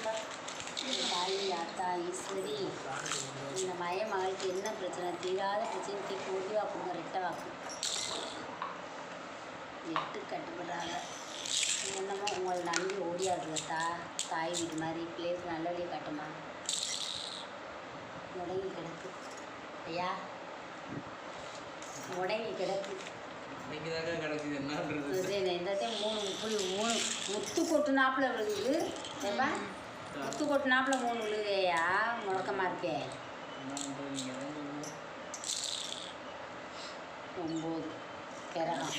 தாய் ஆத்தா ஈஸ்வரி இந்த மகளுக்கு என்ன பிரச்சனை தீராத பிரச்சனை தீர்ப்பு முடிவா கொடுங்க ரெட்டை வாக்கு எட்டு கட்டுப்படுறாங்க என்னமோ உங்களை நம்பி ஓடியாடுறதா தாய் வீட்டு மாதிரி பிள்ளைக்கு நல்ல வழியை கட்டுமா முடங்கி கிடக்கு ஐயா முடங்கி கிடக்கு இந்த மூணு முத்து கொட்டுனாப்புல விழுகுது ஏப்பா முத்து கொட்டுனாப்புல 3 விழுகுதையா முழக்கமாக இருக்கே 9 கிரகம்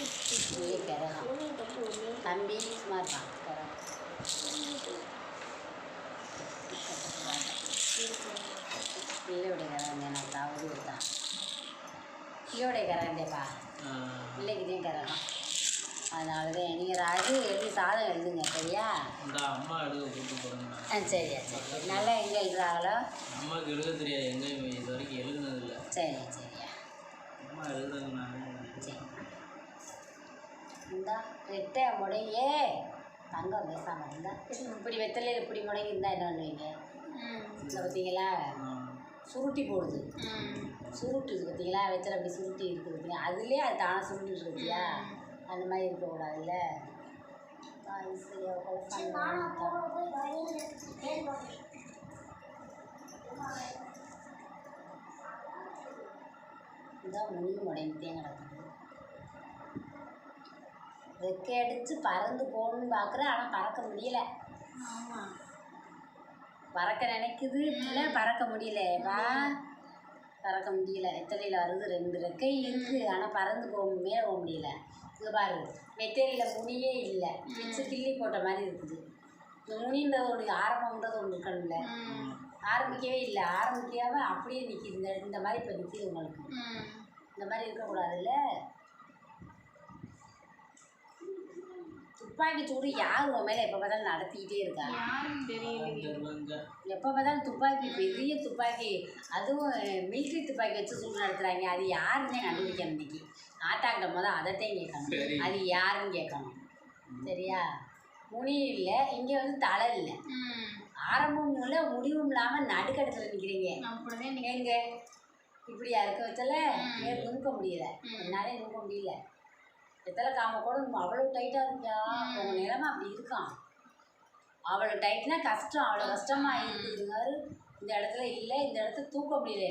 இங்கே கிரகம் தம்பி சும்மா இருப்பான் கிரகம் பிள்ளையுடைய கிரகம் நான் தாவது தான் பிள்ளையோடைய கிரகண்டேப்பா பிள்ளைக்குதான் கிரகம் அதனால தான் நீங்கள் ராஜு எழுதி சாதம் எழுதுங்க சரியா அம்மா எழுத கூட்டு போகிறேங்க சரியா சரி நல்லா எங்கே எழுதுறாங்களோ அம்மாவுக்கு எழுத தெரியாது எங்கே இது வரைக்கும் எழுதுனதில்லை சரியா சரியா அம்மா எழுதுனாங்க சரி இந்தா ரெட்டை முடையே தங்கம் பேசாமல் இருந்தா இப்படி வெத்தலையில் இப்படி முடங்கி இருந்தால் என்ன பண்ணுவீங்க இதில் பார்த்தீங்களா சுருட்டி போடுது சுருட்டுது பார்த்தீங்களா வெத்தலை அப்படி சுருட்டி இருக்குது பார்த்தீங்களா அதுலேயே அது தானே சுருட்டிட்டு இருக்கியா அந்த மாதிரி இருக்கக்கூடாதுல்ல இதான் முனிவு முடங்கிட்டே கிடக்குது ரெக்கை அடித்து பறந்து போகணுன்னு பார்க்குறேன் ஆனால் பறக்க முடியல பறக்க நினைக்குது இல்லை பறக்க முடியலப்பா பறக்க முடியல எத்தனையில் வருது 2 ரெக்கை இருக்குது ஆனால் பறந்து மேலே போக முடியல இங்கே பாரு வெத்தலையில் முனியே இல்லை பிச்சு கிள்ளி போட்ட மாதிரி இருக்குது இந்த முனின்றது ஒன்று ஆரம்பம்ன்றது ஒன்று இருக்கணும்ல ஆரம்பிக்கவே இல்லை ஆரம்பிக்காம அப்படியே நிற்கிது இந்த மாதிரி இப்போ நிற்கிது உங்களுக்கு இந்த மாதிரி இருக்கக்கூடாதுல்ல துப்பாக்கி சூடு யார் உன் மேலே எப்போ பார்த்தாலும் நடத்திக்கிட்டே இருக்கா எப்போ பார்த்தாலும் துப்பாக்கி பெரிய துப்பாக்கி அதுவும் மிலிட்ரி துப்பாக்கி வச்சு சூடு நடத்துகிறாங்க அது யாருன்னே கண்டுபிடிக்கணும் இன்னைக்கு ஆத்தாக்கிட்ட அதைத்தான் கேட்கணும் அது யாருன்னு கேட்கணும் சரியா முனி இல்லை இங்கே வந்து தலை இல்லை ஆரம்பமும் இல்லை முடிவும் இல்லாமல் நடுக்கடத்தில் நிற்கிறீங்க எங்க இப்படியா இருக்க வச்சால நுணுக்க முடியல என்னாலே நுணுக்க முடியல எத்தனை காம கூட அவ்வளோ டைட்டாக இருக்கா உங்கள் நிலமை அப்படி இருக்கான் அவ்வளோ டைட்னா கஷ்டம் அவ்வளோ கஷ்டமாக இருக்குதுங்க இந்த இடத்துல இல்லை இந்த இடத்துல தூக்க முடியல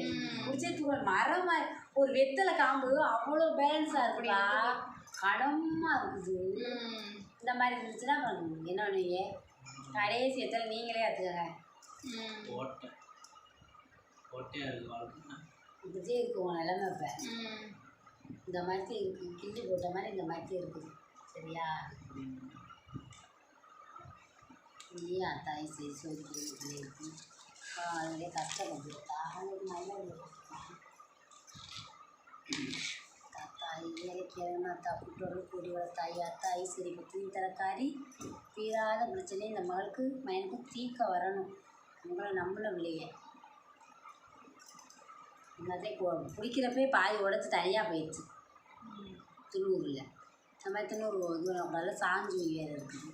பிடிச்சே தூக்க மரம் ஒரு வெத்தலை காம்பு அவ்வளோ பேலன்ஸாக இருக்குடா கடமாக இருக்குது இந்த மாதிரி இருந்துச்சுன்னா என்ன பண்ணுவீங்க கடைசி எத்தனை நீங்களே எடுத்துக்கங்க இப்படியே இருக்கு உன் நிலமை இப்போ இந்த மாதிரி இருக்குது கிள்ளி போட்ட மாதிரி இந்த மாதிரி இருக்குது சரியா நீ தாய் சரி சோதிக்கிறதுல இருக்கு அதுலேயே கஷ்டப்பட்டுருக்கா அவங்களுக்கு நல்ல தாய் இயற்கையான குற்றோடு கூடி வர தாய் அத்தாய் சரி பற்றி தரக்காரி தீராத பிரச்சனை இந்த மகளுக்கு மயனுக்கு தீர்க்க வரணும் உங்களை நம்பளவில்லையே எல்லாத்தையும் பிடிக்கிறப்பே பாதி உடச்சி தனியாக போயிடுச்சு துண்ணூரில் இந்த மாதிரி துண்ணூறு இது நல்ல சாஞ்சு வேறு இருக்குது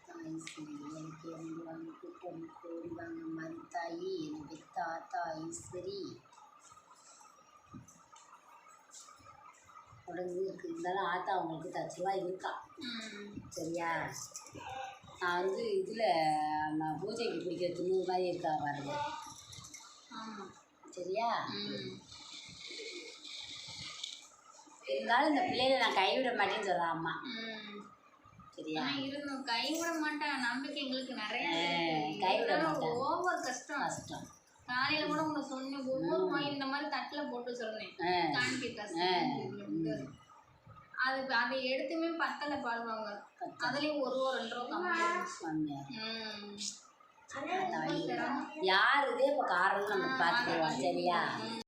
தாய் சரி எனக்கு இறந்து வாங்க கூட்டம் கோடி வாங்க மாதிரி தாயி என்னை பெத்த ஆத்தா ஈஸ்வரி உடம்பு இருக்குது இருந்தாலும் ஆத்தா அவங்களுக்கு தச்சுவாக இருக்கா சரியா நான் வந்து இதில் பூஜைக்கு பிடிக்கிற துண்ணூறு மாதிரி இருக்கா பாருங்க சரியா இருந்தாலும் இந்த பிள்ளைகளை நான் கைவிட மாட்டேன்னு சொல்கிறேன் அம்மா சரியா இருந்தோம் கைவிட மாட்டேன் நம்பிக்கை எங்களுக்கு நிறைய கைவிட மாட்டேன் ஓவர் கஷ்டம் காலையில கூட உங்களை சொன்னேன் ஒவ்வொரு இந்த மாதிரி தட்டில் போட்டு சொன்னேன் அதை எடுத்துமே பத்தலை பாடுவாங்க அதுலேயும் 1 ரூபா 2 ரூபா யார் இதே இப்போ காரணம் நம்ம பார்த்துக்கலாம் சரியா